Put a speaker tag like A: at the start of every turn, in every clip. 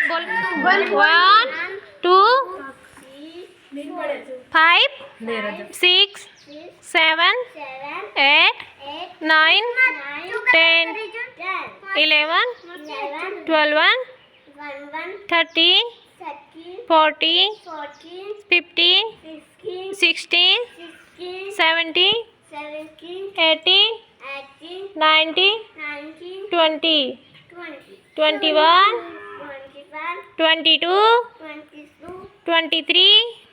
A: બોલ 1 2 5 6 7 8 9 10 11 12 13 14 15 16 17 18 19 20 21 22 23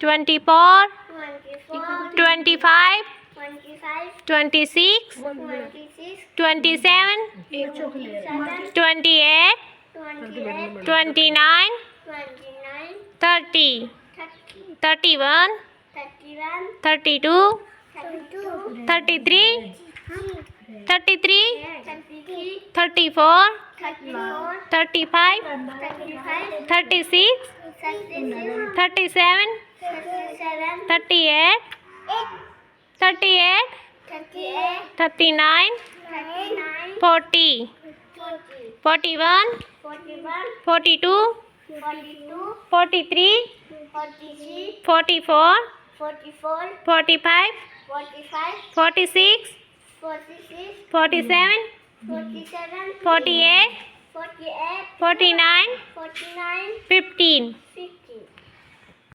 A: 24 25 26 27 28 29 30 31 32 33 34 35 36 37 38 39 40 41 42 43 44 45 46 47 48 49 15